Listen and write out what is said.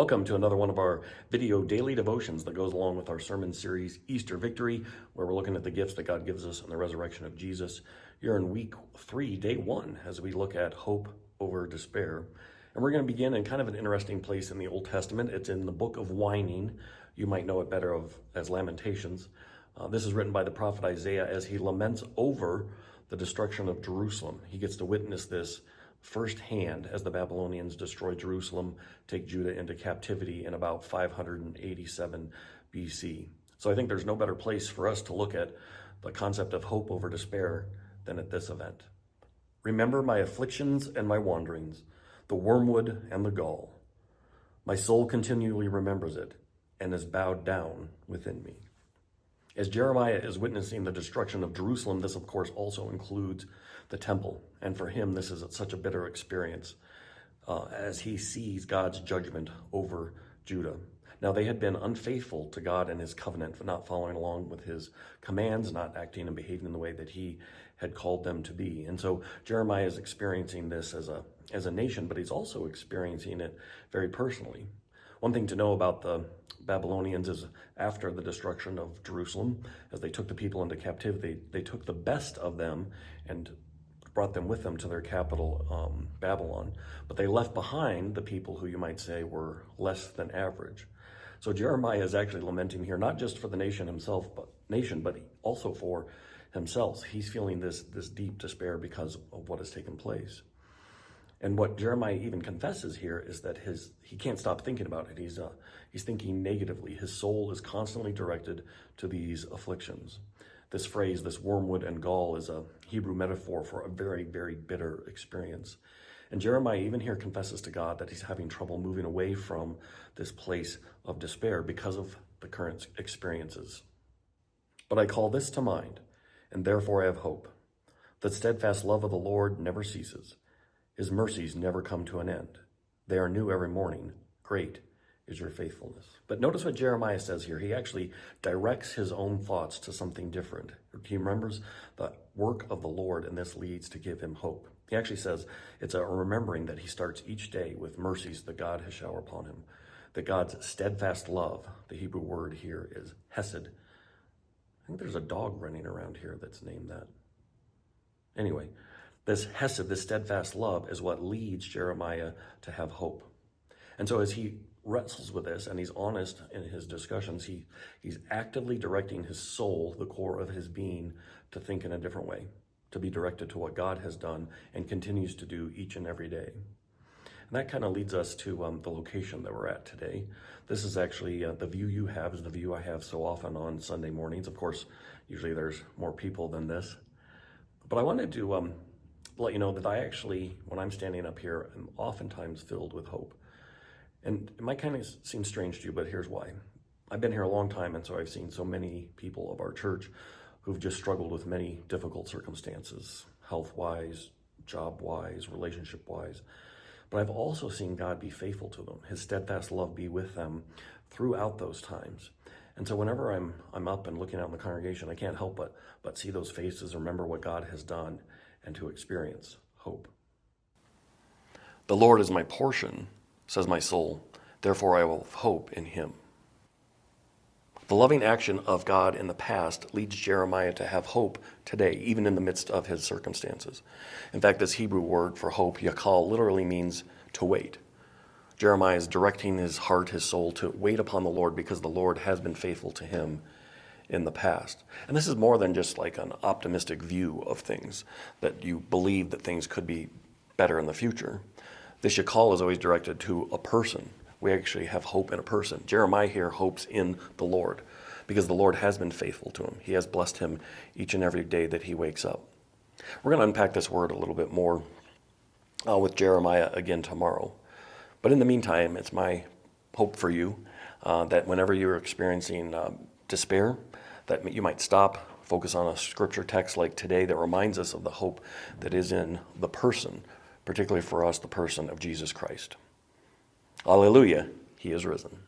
Welcome to another one of our video daily devotions that goes along with our sermon series, Easter Victory, where we're looking at the gifts that God gives us in the resurrection of Jesus. You're in week 3, day 1, as we look at hope over despair. And we're going to begin in kind of an interesting place in the Old Testament. It's in the book of Whining. You might know it better as Lamentations. This is written by the prophet Isaiah as he laments over the destruction of Jerusalem. He gets to witness this firsthand as the Babylonians destroy Jerusalem, take Judah into captivity in about 587 BC. So I think there's no better place for us to look at the concept of hope over despair than at this event. Remember my afflictions and my wanderings, the wormwood and the gall. My soul continually remembers it and is bowed down within me. As Jeremiah is witnessing the destruction of Jerusalem, this of course also includes the temple. And for him, this is such a bitter experience as he sees God's judgment over Judah. Now, they had been unfaithful to God and his covenant for not following along with his commands, not acting and behaving in the way that he had called them to be. And so Jeremiah is experiencing this as a nation, but he's also experiencing it very personally. One thing to know about the Babylonians is after the destruction of Jerusalem, as they took the people into captivity, they took the best of them and brought them with them to their capital, Babylon. But they left behind the people who you might say were less than average. So Jeremiah is actually lamenting here, not just for the nation but also for himself. He's feeling this deep despair because of what has taken place. And what Jeremiah even confesses here is that he can't stop thinking about it. He's thinking negatively. His soul is constantly directed to these afflictions. This phrase, this wormwood and gall, is a Hebrew metaphor for a very, very bitter experience. And Jeremiah even here confesses to God that he's having trouble moving away from this place of despair because of the current experiences. But I call this to mind, and therefore I have hope. The steadfast love of the Lord never ceases. His mercies never come to an end. They are new every morning. Great is your faithfulness. But notice what Jeremiah says here. He actually directs his own thoughts to something different. He remembers the work of the Lord, and this leads to give him hope. He actually says it's a remembering that he starts each day with mercies that God has showered upon him. That God's steadfast love, the Hebrew word here is hesed. I think there's a dog running around here that's named that. Anyway, this hesed, this steadfast love, is what leads Jeremiah to have hope. And so as he wrestles with this and he's honest in his discussions, he's actively directing his soul, the core of his being, to think in a different way, to be directed to what God has done and continues to do each and every day. And that kind of leads us to the location that we're at today. This is actually the view you have is the view I have so often on Sunday mornings. Of course, usually there's more people than this. But I wanted to let you know that I actually, when I'm standing up here, am oftentimes filled with hope. And it might kind of seem strange to you, but here's why. I've been here a long time, and so I've seen so many people of our church who've just struggled with many difficult circumstances, health-wise, job-wise, relationship-wise. But I've also seen God be faithful to them, his steadfast love be with them throughout those times. And so whenever I'm up and looking out in the congregation, I can't help but see those faces, remember what God has done, and to experience hope. The Lord is my portion, says my soul, therefore I will have hope in him. The loving action of God in the past leads Jeremiah to have hope today, even in the midst of his circumstances. In fact, this Hebrew word for hope, yakal, literally means to wait. Jeremiah is directing his heart, his soul, to wait upon the Lord because the Lord has been faithful to him in the past. And this is more than just like an optimistic view of things, that you believe that things could be better in the future. This yakal is always directed to a person. We actually have hope in a person. Jeremiah here hopes in the Lord because the Lord has been faithful to him. He has blessed him each and every day that he wakes up. We're going to unpack this word a little bit more with Jeremiah again tomorrow. But in the meantime, it's my hope for you that whenever you're experiencing despair, that you might stop, focus on a scripture text like today that reminds us of the hope that is in the person, particularly for us, the person of Jesus Christ. Alleluia, he is risen.